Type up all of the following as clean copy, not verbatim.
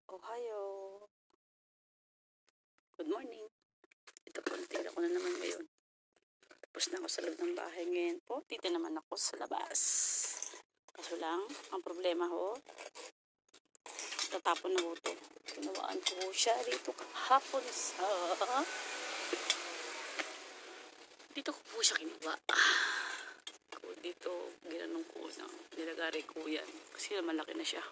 Ohio. Good morning. Ito po, tingnan ko na naman ngayon. Tapos na ako sa loob ng bahay ngayon po. Dito naman ako sa labas. Kaso lang, ang problema ho, tatapon na ho ito. Pinawaan ko siya dito kahapon sa... Dito ko po siya kinuha. Dito, ginanong ko na nilagari ko yan. Kasi malaki na siya.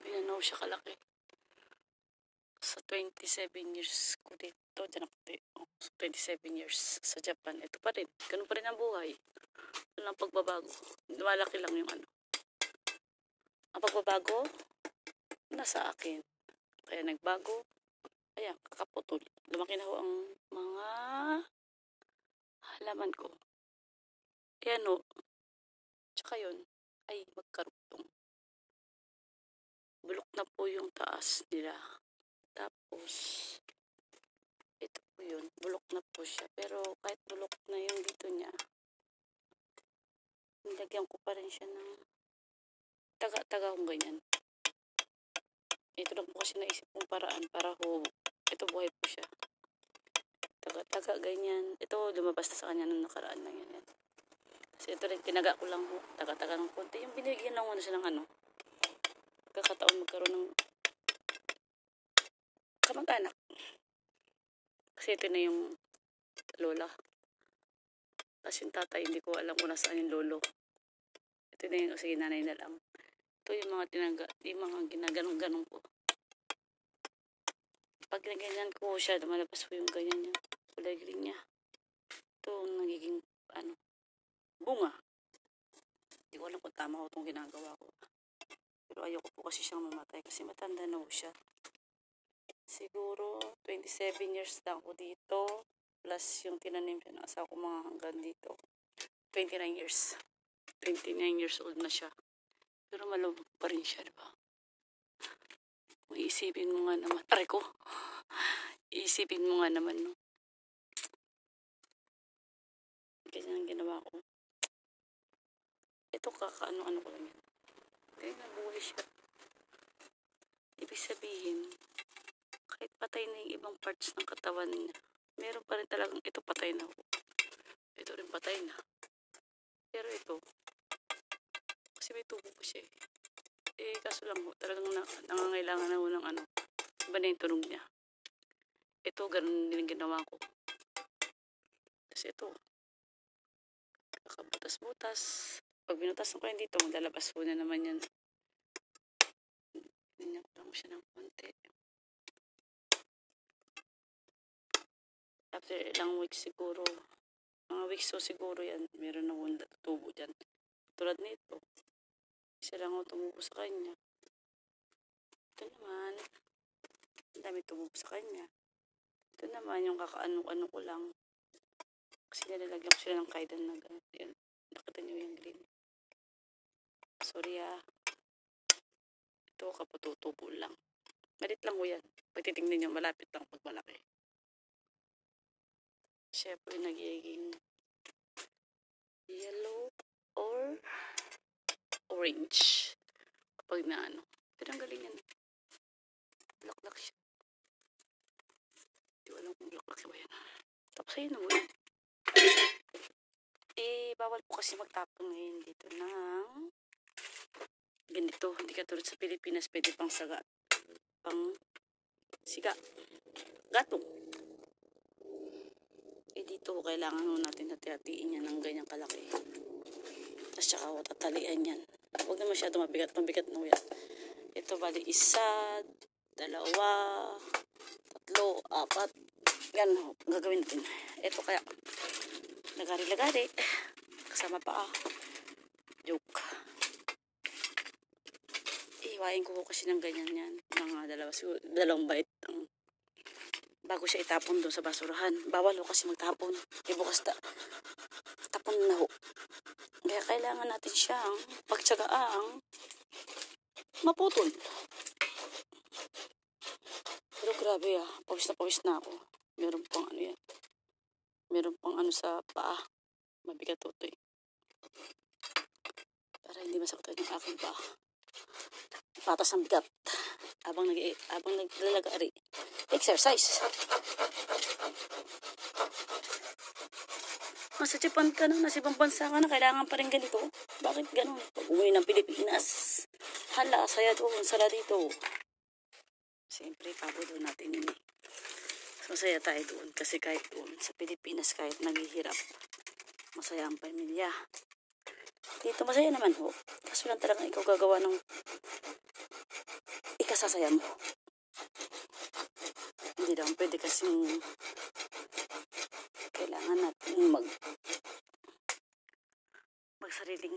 Ginanaw siya kalaki. Sa 27 years ko dito, dyan ako dito. 27 years sa Japan. Ito pa rin. Ganun pa rin ang buhay. Walang pagbabago. Malaki lang yung ano. Ang pagbabago, nasa akin. Kaya nagbago. Ayan, kakaputol. Lumaki na ho ang mga halaman ko. Ayan ho. Tsaka yun, ay magkarugtong. Bulok na po yung taas nila. Tapos, ito po yun. Bulok na po siya. Pero kahit bulok na yung dito niya, nilagyan ko pa rin siya ng taga-taga kong ganyan. Ito lang po kasi naisip kong paraan para ho, ito buhay po siya. Taga-taga ganyan. Ito lumabas na sa kanya nung nakaraan lang yan. Kasi ito rin, tinaga ko lang ho. Taga-taga ng konti. Yung binigyan lang ko na siya ng ano. Pagkakataon magkaroon ng kamag-anak. Kasi ito na yung lola. Kasi yung tatay, hindi ko alam kung nasaan yung lolo. Ito na yung, sige, nanay na lang. Ito yung mga yung mga ginaganong-ganong ko. Pag naganyan ko siya, lumalabas po yung ganyan niya. Kulay green niya. Ito nagiging, bunga. Hindi ko alam kung tama ko itong ginagawa ko. Pero ayoko po kasi siyang mamatay kasi matanda na po siya. Siguro 27 years lang ako dito. Plus yung tinanim siya ng asawa ko mga hanggang dito. 29 years. 29 years old na siya. Pero malubog pa rin siya, diba? Kung iisipin mo nga naman. Aray ko. Iisipin mo nga naman, no? Ganyan ang ginawa ko. Ito kakaano-ano ko lang yan. Kaya nabuhay siya. Ibig sabihin, kahit patay na yung ibang parts ng katawan niya, meron pa rin talagang ito patay na. Ito rin patay na. Pero ito, kasi may tubo pa siya eh. Kaso lang ho, talagang nangangailangan na ho ng ano. Iba na yung tunog niya. Ito, ganun din ginawa ko. Kasi ito, kakabutas-butas. Pag binutas ko yan dito, maglalabas po na naman yan. Ganyan ko lang siya ng konti. After ilang weeks siguro, mga weeks so siguro yan, meron na akong tubo dyan. Tulad nito, isa lang ako tumubo sa kanya. Ito naman, ang dami tumubo sa kanya. Ito naman yung kakaano-ano ko lang. Kasi nilalagyan ko sila ng kaidan na gano'n. Yan, nakita nyo yung green. Sorry ito kapututubo lang. Malit lang ko yan. Pag titignan nyo, malapit lang pag malaki. Siya po yung nagiging yellow or orange. Kapag na ano. Pero ang galing yan. Laklak siya. Hindi ko alam kung laklak ba yan. Tapos ayun naman. Bawal po kasi magtapon ngayon dito ng ganito. Hindi katulad sa Pilipinas, pwede pang saga. Pang siga. Gatong. Dito kailangan mo natin hati-hatiin yan ng ganyang kalaki. Tapos tsaka tatalian yan. Huwag na masyado mabigat na yan. Ito bali 1, 2, 3, 4. Yan ho, gagawin natin. Ito kaya lagari-lagari. Kasama pa joke. Iwain ko kasi ng ganyan yan. Mga dalawang bite. Bago siya itapon doon sa basurahan. Bawal ho kasi magtapon. Bukas tapon na ho. Kaya kailangan natin siyang pagtsagaang maputol. Pero grabe pawis na ako. Meron pang ano yan. Meron pang ano sa paa. Mabigat ito eh. Para hindi masaktan yung aking paa. patas ng bigat. Habang naglalagari. Exercise. Nasa Japan ka na, nasa ibang bansa ka na, kailangan pa rin ganito. Bakit ganun? Pag umuwi ng Pilipinas, hala, saya doon, sala dito. Siyempre, pagod doon natin yun eh. Masaya tayo doon kasi kahit doon sa Pilipinas, kahit naghihirap, masaya ang pamilya. Dito masaya naman ho. Kaso lang talagang ikaw gagawa ng ikasasaya mo. Hindi lang pwede kasing kailangan natin magsariling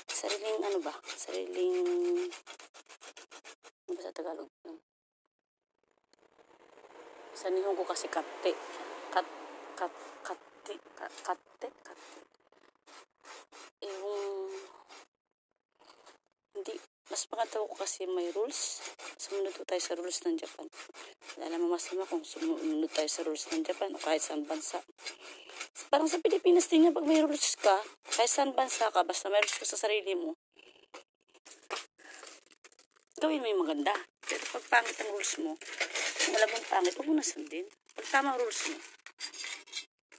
sariling ano ba? Ano ba sa Tagalog? Sa Nihongo kasi katte. Yung hindi, mas maganda ko kasi may rules. Sumunod tayo sa rules ng Japan. Alam mo mas kung sumunod tayo sa rules ng Japan o kahit saan bansa. Parang sa Pilipinas din yan, pag may rules ka, kahit saan bansa ka, basta may rules ka sa sarili mo, gawin mo yung maganda. Pero pag pangit ang rules mo, kung alam mong pangit, huwag mo na sundin. Pag tama ang rules mo,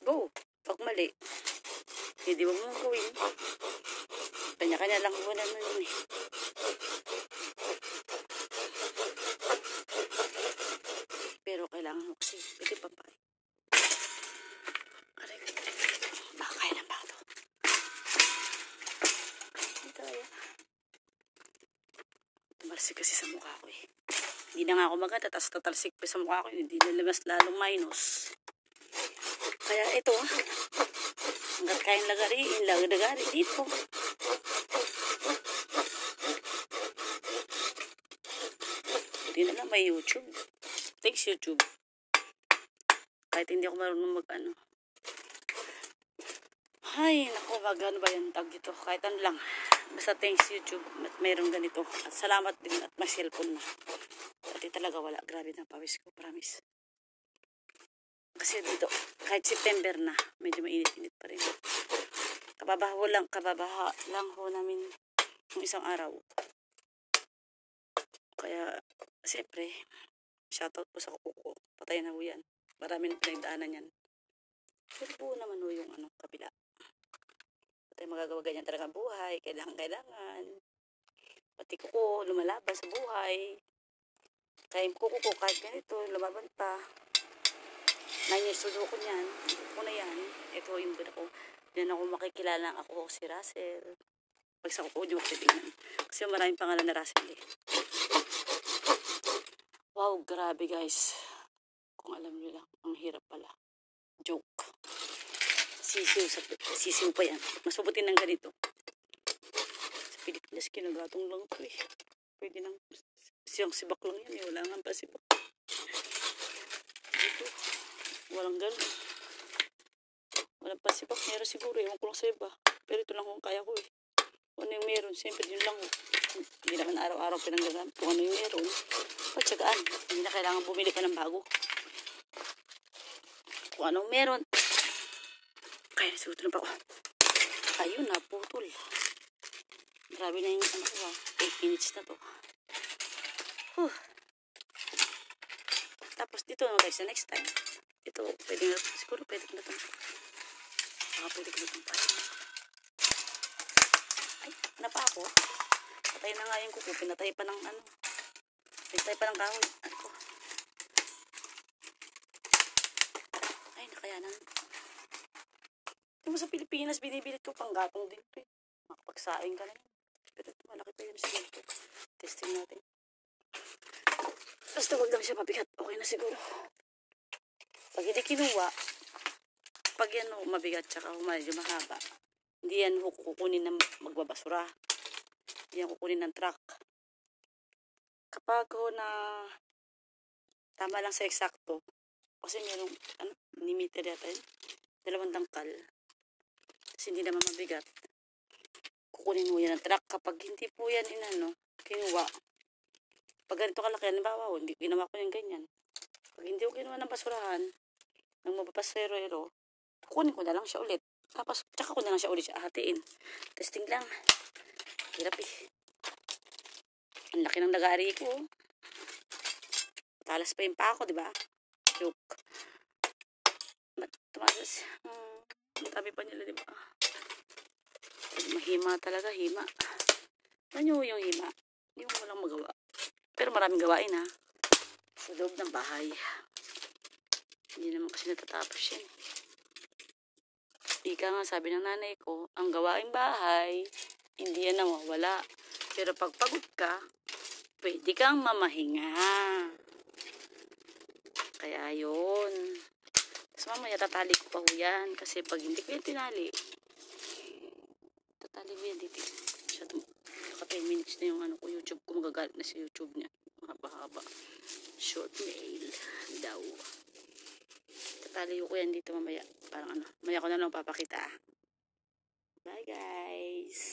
go. Pag mali, hindi mo gawin. Kanya-kanya lang muna nun eh. Pero kailangan mo kasi, pwede pa pa. Baka kaya ng bato. Ito ay. Tumarsik kasi sa mukha ko eh. Hindi na nga ako maganda, tapos tatalsik pa sa mukha ko, hindi na mas lalong minus. Kaya ito, hanggat kayang lagari dito. Hindi na lang may YouTube. Thanks YouTube. Kahit hindi ako marunong mag-ano. Ay, naku, ano ba yung tag dito? Kahit ano lang. Basta thanks YouTube at mayroong ganito. At salamat din at may cellphone na. Pati talaga wala. Grabe na pawis ko, promise. Kasi dito, kahit September na, medyo mainit-init pa rin. Kababaha lang ho namin ng isang araw. Kaya, siyempre, shoutout po sa kuko. Patay na ho yan. Marami na pinagdaanan yan. Pero po naman ho yung kabila. Patay magagawa ganyan talaga ang buhay. Kailangan. Pati kuko, lumalaban sa buhay. Kaya yung kuko ko, kahit ganito, lumaban pa. 9 years old ko niyan. Ko na yan. Ito yung ganda ko. Diyan ako makikilala ako si Russell. Pag sa kuko, di mo titignan. Kasi maraming pangalan na Russell eh. Wow, grabe guys. Kung alam nyo lang, ang hirap pala. Joke. Sisiw pa yan. Mas mabuti ng ganito. Sa Pilipinas, kinagatong lang ito eh. Pwede nang siyang sibak lang yan eh. Wala nga pa sibak. Dito, walang gano'n. Walang pa sibak. Meron siguro. Ewan ko lang sa iba. Pero ito lang kung kaya ko eh. Kung ano yung meron, siyempre yun lang. Hindi naman araw-araw pinanggagamit. Kung ano yung meron, pagtsagaan. Hindi na kailangan bumili ka ng bago. Kung anong meron. Kaya nasuto na pa ako. Ayun, naputol. Grabe na yung 8 minutes na to. Tapos dito naman tayo sa next time. Ito, pwede na, siguro pwede na ito. Baka pwede ko na itong pahin. Ay, napa ako. Patay na nga yung kuko. Pinatay pa ng pinatay pa ng kahoy. Ano ko? Ay, nakayanan. Ito mo sa Pilipinas, binibilit ko pang gatong din ito eh. Makapagsaing ka na yun. Pero ito, malaki pa yun siguro ito. Testing natin. Basta wag lang siya mabigat. Okay na siguro. Pag hindi kinuha, pag yan mabigat tsaka medyo mahaba, hindi yan kukunin ng magbabasura. Hindi yan kukunin ng truck. Kapag na tama lang sa eksakto, kasi merong limiter yata yun, 2 dangkal. Kasi hindi naman mabigat. Kukunin mo yan ng truck. Kapag hindi po yan kinuha, pag ganito kalaki, halimbawa, hindi ginawa ko yung ganyan. Pag hindi ko kinuha ng basurahan, ng mapapasero, kukunin ko na lang siya ulit. Tapos, tsaka ko na lang siya ulit hatiin. Testing lang. Hirap eh. Ang laki ng nagari ko. Talas pa yung pa ako, di ba? Joke. Tumasas. Tabi pa nila, di ba? Mahima talaga, hima. Ano yung hima? Yung walang magawa. Pero maraming gawain ha. Sa loob ng bahay. Hindi naman kasi natatapos yan. Ika nga sabi ng nanay ko, ang gawaing bahay, hindi yan nawawala. Pero pag pagod ka, pwede kang mamahinga. Kaya yun. Tapos mamaya tatali ko pa ho yan. Kasi pag hindi ko yan tinali, tatali ko yan dito. Naka 10 minutes na yung YouTube ko. Magagalit na sa YouTube niya. Mahaba-haba. Short mail daw. Tatali ko yan dito mamaya. Parang maya ko na lang papakita. Bye guys.